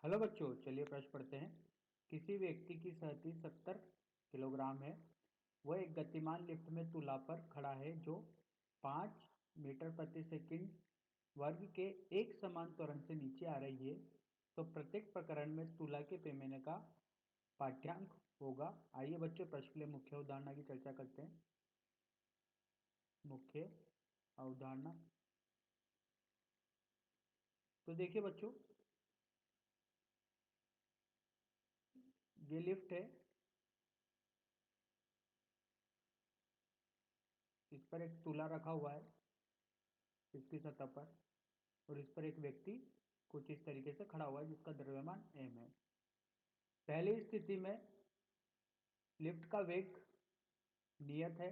Hello बच्चों, चलिए प्रश्न पढ़ते हैं। किसी व्यक्ति की सहती 70 किलोग्राम है। वह एक गतिमान लिफ्ट में तुला पर खड़ा है जो 5 मीटर प्रति सेकंड वर्ग के एक समान त्वरण से नीचे आ रही है। तो प्रत्येक प्रकरण में तुला के पैमाने का पाठ्यांक होगा। आइए बच्चों, प्रश्न के लिए मुख्य अवधारणा की चर्चा करते हैं। मुख्य अवधारणा। तो देखिए बच्चों, ये लिफ्ट है। इस पर एक तुला रखा हुआ है इसकी सतह पर, और इस पर एक व्यक्ति कुछ इस तरीके से खड़ा हुआ है जिसका द्रव्यमान m है। पहली स्थिति में लिफ्ट का वेग नियत है,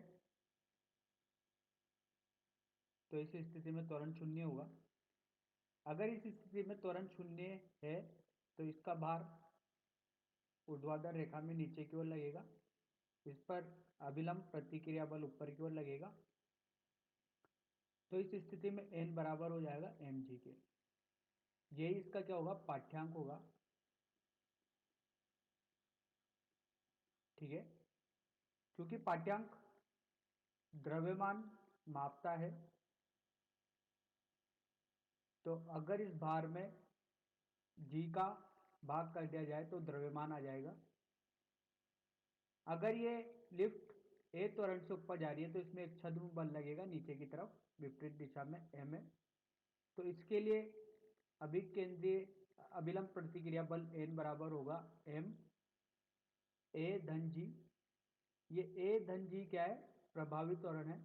तो इस स्थिति में त्वरण शून्य होगा। अगर इस स्थिति में त्वरण शून्य है तो इसका भार ऊर्ध्वाधर रेखा में नीचे की ओर लगेगा। इस पर अभिलंब प्रतिक्रिया बल ऊपर की ओर लगेगा। तो इस स्थिति में n बराबर हो जाएगा mg के। यही इसका क्या होगा, पाठ्यांक होगा। ठीक है, क्योंकि पाठ्यांक द्रव्यमान मापता है, तो अगर इस भार में g का भाग कर दिया जाए तो द्रव्यमान आ जाएगा। अगर ये लिफ्ट a त्वरण से ऊपर जा रही है तो इसमें एक छद्म बल लगेगा नीचे की तरफ विपरीत दिशा में m है। तो इसके लिए अभिकेंद्रीय अभिलंब प्रतिक्रिया बल n बराबर होगा m a धन g। ये a धन g क्या है, प्रभावी त्वरण है।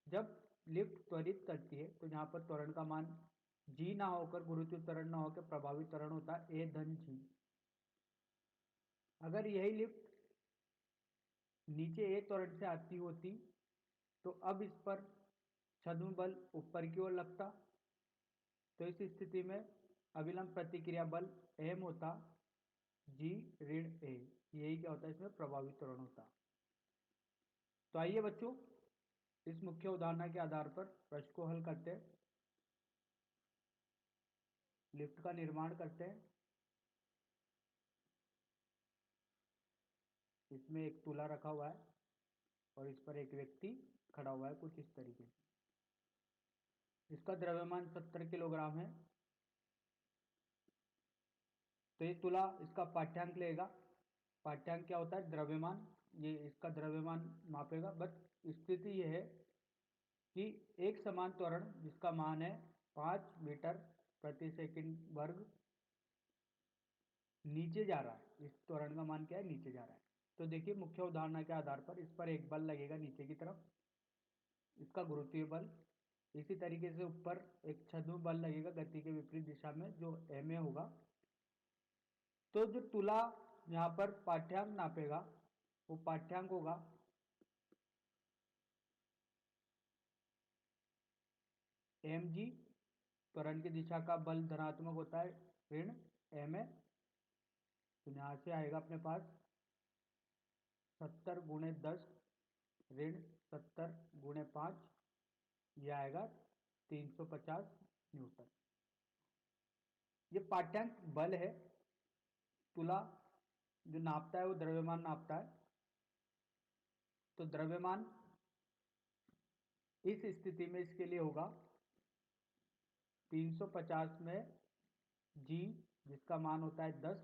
जब लिफ्ट त्वरित करती है तो यहाँ पर त्वरण का मान g ना होकर, गुरुत्वीय त्वरण ना होकर प्रभावी त्वरण होता है a धन g। अगर यही लिफ्ट नीचे a त्वरण से आती होती तो अब इस पर छद्म बल ऊपर की ओर लगता। तो इस स्थिति में अभिलंब प्रतिक्रिया बल m होता g ऋण a। यही क्या होता है, इसमें प्रभावी त्वरण होता। तो आइए बच्चों, इस मुख्य उदाहरण के आधार पर प्रश्न को हल करते हैं, लिफ्ट का निर्माण करते हैं। इसमें एक तुला रखा हुआ है और इस पर एक व्यक्ति खड़ा हुआ है कुछ इस तरीके से। इसका द्रव्यमान 70 किलोग्राम है। तो ये तुला इसका पाठ्यांक लेगा। पाठ्यांक क्या होता है, द्रव्यमान। ये इसका द्रव्यमान मापेगा। बस स्थिति ये है कि एक समान त्वरण जिसका मान है 5 मीटर प्रति सेकंड वर्ग नीचे जा रहा है। इस त्वरण का मान क्या है, नीचे जा रहा है। तो देखिए, मुख्य उदाहरण के आधार पर इस पर एक बल लगेगा नीचे की तरफ, इसका गुरुत्वीय बल। इसी तरीके से ऊपर एक छद्म बल लगेगा गति के विपरीत दिशा में जो ma होगा। तो जो तुला यहाँ पर पाठ्यांक नापेगा वो पाठ्यांक होगा mg। त्वरण की दिशा का बल धनात्मक होता है ऋण ma। तो यहाँ से आएगा अपने पास 70 गुणे 10 ऋण 70 गुणे 5, यह आएगा 350 न्यूटन। ये पाठ्यांक बल है। तुला जो नापता है वो द्रव्यमान नापता है। तो द्रव्यमान इस स्थिति में इसके लिए होगा 350 में g, जिसका मान होता है 10,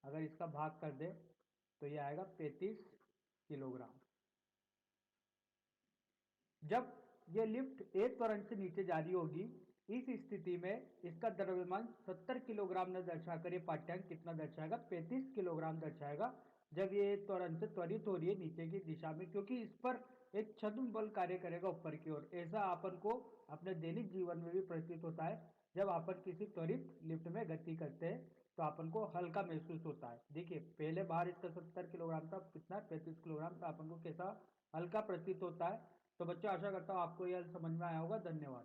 अगर इसका भाग कर दे तो ये आएगा 35 किलोग्राम। जब ये लिफ्ट एक त्वरण से नीचे जारी होगी, इस स्थिति में इसका द्रव्यमान 70 किलोग्राम न दर्शाकर ये पाठ्यांक कितना दर्शाएगा, 35 किलोग्राम दर्शाएगा। जब ये त्वरण से त्वरित हो रही है नीचे की दिशा में, क्योंकि इस पर एक छद्म बल कार्य करेगा ऊपर की ओर। ऐसा अपन को अपने दैनिक जीवन में भी प्रतीत होता है। जब अपन किसी त्वरित लिफ्ट में गति करते हैं तो अपन को हल्का महसूस होता है। देखिए, पहले बार इसका 70 किलोग्राम था, कितना 35 किलोग्राम था, अपन को कैसा हल्का प्रतीत होता है। तो बच्चों, आशा करता हूँ आपको यह समझ में आया होगा। धन्यवाद।